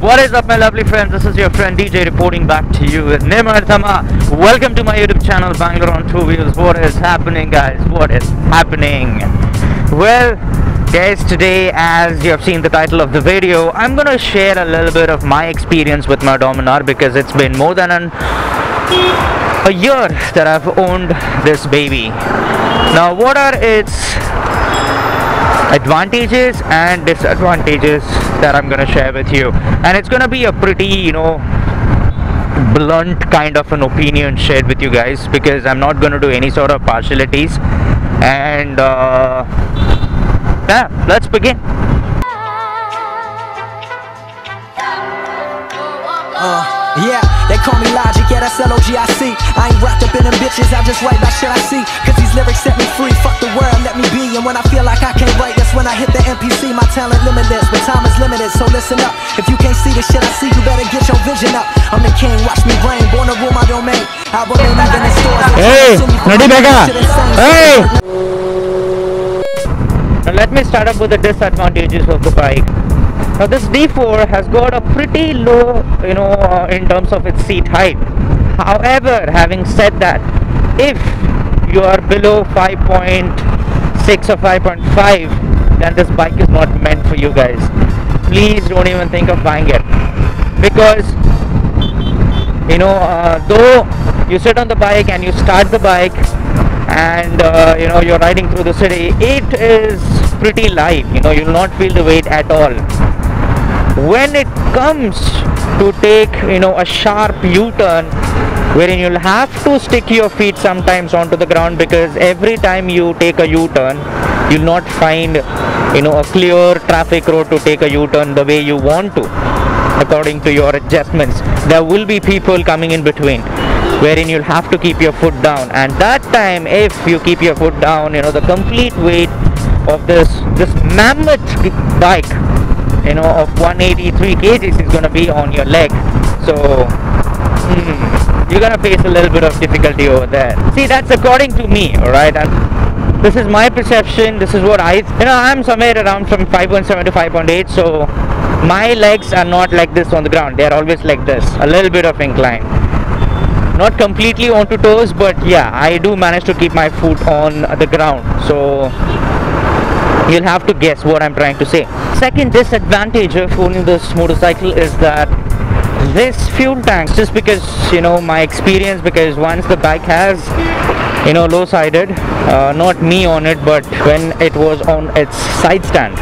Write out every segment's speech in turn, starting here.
What is up, my lovely friends? This is your friend DJ reporting back to you with Nimarthama. Welcome to my YouTube channel, Bangalore on Two Wheels. What is happening, guys? What is happening? Well, guys, today, as you have seen the title of the video, I'm gonna share a little bit of my experience with my Dominar because it's been more than a year that I've owned this baby. Now, what are its advantages and disadvantages that I'm gonna share with you? And it's gonna be a pretty, blunt kind of an opinion shared with you guys, because I'm not gonna do any sort of partialities. And yeah, let's begin. Yeah, they call me Logic, yeah, that's L-O-G-I-C. I ain't wrapped up in them bitches, I just write about shit I see. Cause these lyrics set me free, fuck the world, let me be. And when I feel like I can't write, that's when I hit the NPC. My talent limitless, but time is limited, so listen up. If you can't see the shit I see, you better get your vision up. I'm the king, watch me reign, born to rule my domain. I remain even in stores. Hey, ready, Becca? Hey! Now let me start up with the disadvantages of the bike. Now this D4 has got a pretty low, in terms of its seat height. However, having said that, if you are below 5.6 or 5.5, then this bike is not meant for you guys. Please don't even think of buying it. Because, though you sit on the bike and you start the bike and, you're riding through the city, it is pretty light. You'll not feel the weight at all. When it comes to take a sharp U-turn, wherein you'll have to stick your feet sometimes onto the ground, because every time you take a U-turn you'll not find a clear traffic road to take a U-turn the way you want to, according to your adjustments. There will be people coming in between, wherein you'll have to keep your foot down, and that time, if you keep your foot down, the complete weight of this mammoth bike of 183 kgs is going to be on your leg. So you're going to face a little bit of difficulty over there. See, that's according to me, alright? And this is my perception. This is what I'm somewhere around from 5.7 to 5.8, so my legs are not like this on the ground. They're always like this, a little bit of incline. Not completely onto toes, but yeah, I do manage to keep my foot on the ground. So you'll have to guess what I'm trying to say. Second disadvantage of owning this motorcycle is that this fuel tank, just because my experience, because once the bike has low-sided, not me on it, but when it was on its side stand.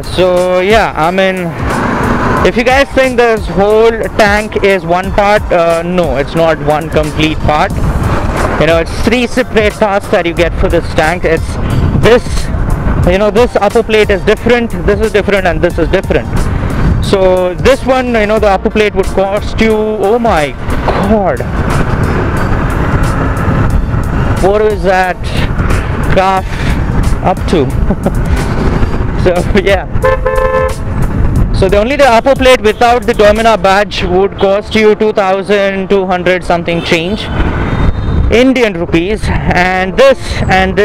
So yeah, I mean, if you guys think this whole tank is one part, no, it's not one complete part. It's three separate parts that you get for this tank. It's this, this upper plate is different, this is different, and this is different. So this one, the upper plate would cost you, oh my god, what is that calf up to? So yeah, so the upper plate without the Dominar badge would cost you 2,200 something change Indian rupees. And this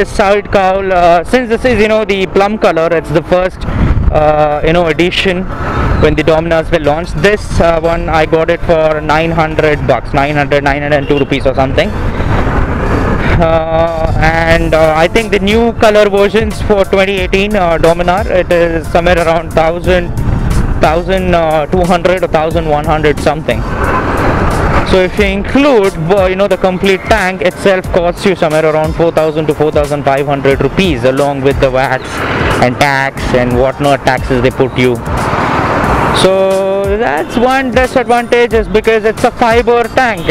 side cowl, since this is the plum color, it's the first edition when the Dominars were launched. This one I got it for 900 bucks, 902 rupees or something. And I think the new color versions for 2018 Dominar, it is somewhere around 1,200 or 1,100 something. So if you include the complete tank itself, costs you somewhere around 4,000 to 4,500 rupees, along with the VAT and tax and whatnot taxes they put you. So that's one disadvantage, is because it's a fiber tank.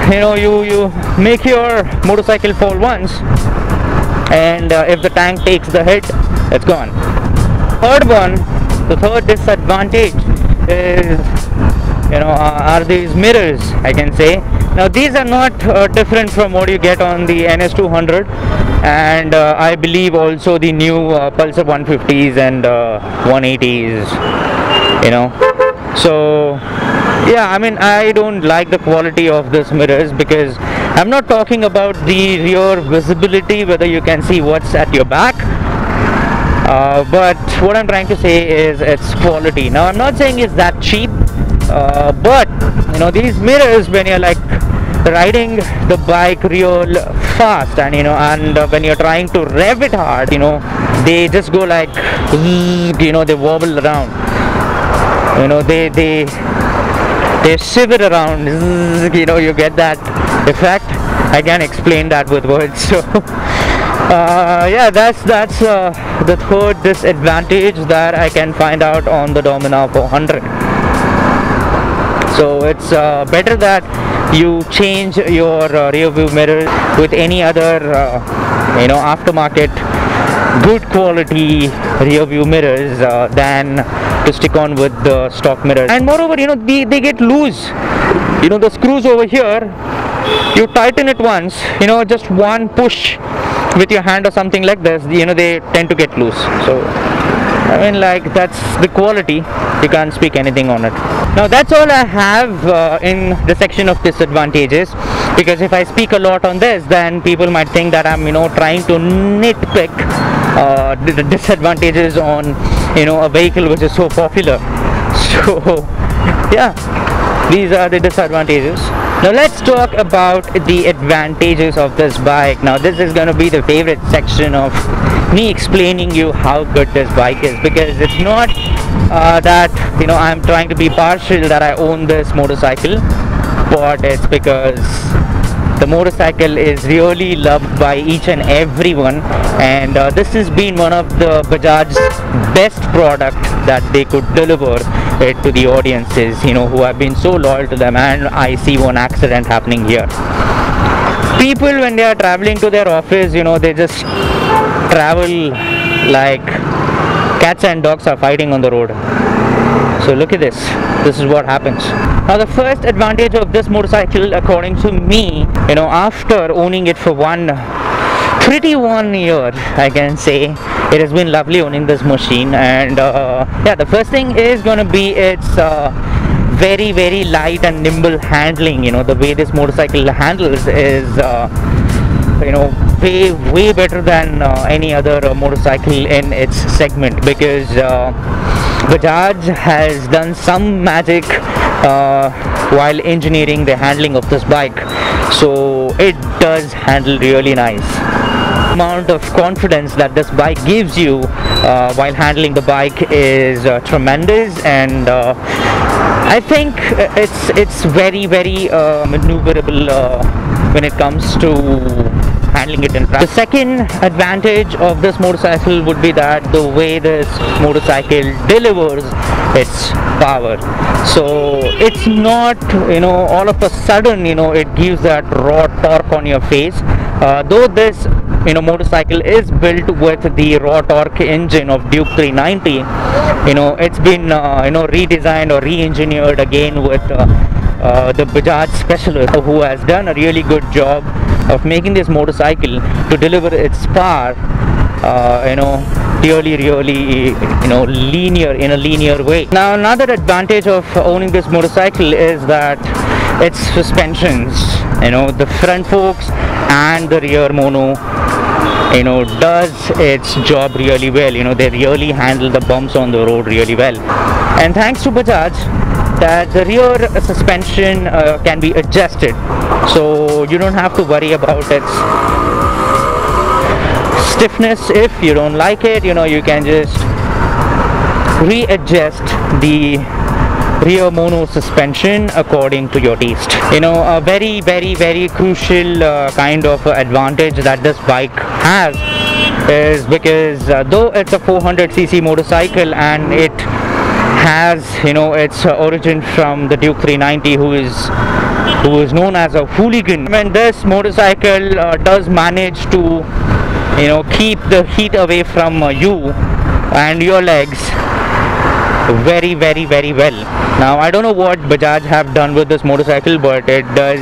You make your motorcycle fall once, and if the tank takes the hit, it's gone. The third disadvantage is, are these mirrors, I can say. Now these are not different from what you get on the NS200, and I believe also the new Pulsar 150s and 180s, so yeah, I mean, I don't like the quality of these mirrors, because I'm not talking about the rear visibility, whether you can see what's at your back. But what I'm trying to say is its quality. Now I'm not saying it's that cheap, but these mirrors, when you're like riding the bike real fast, and when you're trying to rev it hard, they just go like they wobble around, they shiver around, you get that effect. I can't explain that with words. So yeah, that's the third disadvantage that I can find out on the Dominar 400. So it's better that you change your rear view mirror with any other aftermarket good quality rear view mirrors than to stick on with the stock mirrors. And moreover, they get loose. The screws over here, you tighten it once, just one push with your hand or something like this, they tend to get loose. So I mean, like, that's the quality. You can't speak anything on it. Now that's all I have in the section of disadvantages, because if I speak a lot on this, then people might think that I'm trying to nitpick the disadvantages on a vehicle which is so popular. So yeah, these are the disadvantages. Now let's talk about the advantages of this bike. Now this is going to be the favorite section of me explaining you how good this bike is, because it's not that I'm trying to be partial that I own this motorcycle, but it's because the motorcycle is really loved by each and everyone, and this has been one of the Bajaj's best product that they could deliver it to the audiences who have been so loyal to them. And I see one accident happening here. People, when they are traveling to their office, they just travel like cats and dogs are fighting on the road. So look at this. This is what happens. Now the first advantage of this motorcycle, according to me, after owning it for 1 year, I can say it has been lovely owning this machine. And yeah, the first thing is going to be its very, very light and nimble handling. The way this motorcycle handles is way better than any other motorcycle in its segment, because Bajaj has done some magic while engineering the handling of this bike. So it does handle really nice. Amount of confidence that this bike gives you while handling the bike is tremendous, and I think it's very, very maneuverable when it comes to handling it in practice. The second advantage of this motorcycle would be that the way this motorcycle delivers its power. So it's not all of a sudden it gives that raw torque on your face, though this motorcycle is built with the raw torque engine of Duke 390. It's been redesigned or re-engineered again with the Bajaj specialist, who has done a really good job of making this motorcycle to deliver its power really linear, in a linear way. Now another advantage of owning this motorcycle is that its suspensions, the front forks and the rear mono does its job really well. They really handle the bumps on the road really well. And thanks to Bajaj, that the rear suspension can be adjusted, so you don't have to worry about its stiffness. If you don't like it, you can just readjust the rear mono suspension according to your taste. A very, very, very crucial kind of advantage that this bike has is because though it's a 400cc motorcycle and it has its origin from the Duke 390, who is known as a hooligan, when this motorcycle does manage to keep the heat away from you and your legs very, very, very well. Now I don't know what Bajaj have done with this motorcycle, but it does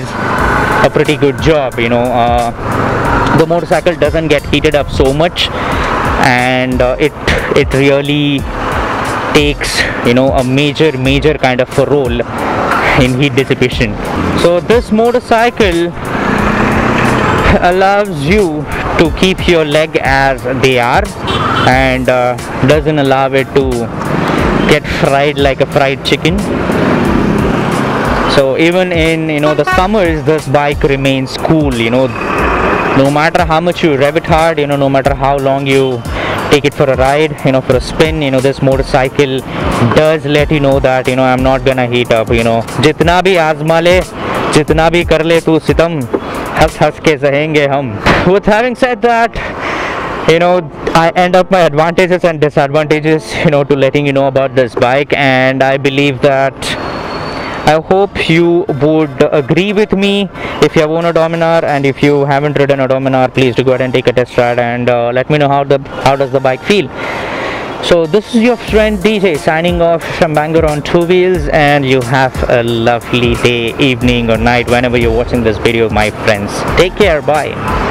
a pretty good job. The motorcycle doesn't get heated up so much, and it really takes a major kind of a role in heat dissipation. So this motorcycle allows you to keep your leg as they are, and doesn't allow it to get fried like a fried chicken. So even in, you know, the summers, this bike remains cool, you know, no matter how much you rev it hard, you know, no matter how long you take it for a ride, you know, for a spin, you know, this motorcycle does let you know that, you know, I'm not gonna heat up, you know, jitna bhi aazma le, jitna bhi kar le tu sitam, has ke sahenge hum. With having said that, you know, I end up my advantages and disadvantages, you know, to letting you know about this bike, and I believe that I hope you would agree with me. If you have owned a Dominar, and if you haven't ridden a Dominar, please do go ahead and take a test ride, and let me know how does the bike feel. So this is your friend DJ signing off from Bangalore on two wheels, and you have a lovely day, evening or night whenever you're watching this video, my friends. Take care, bye.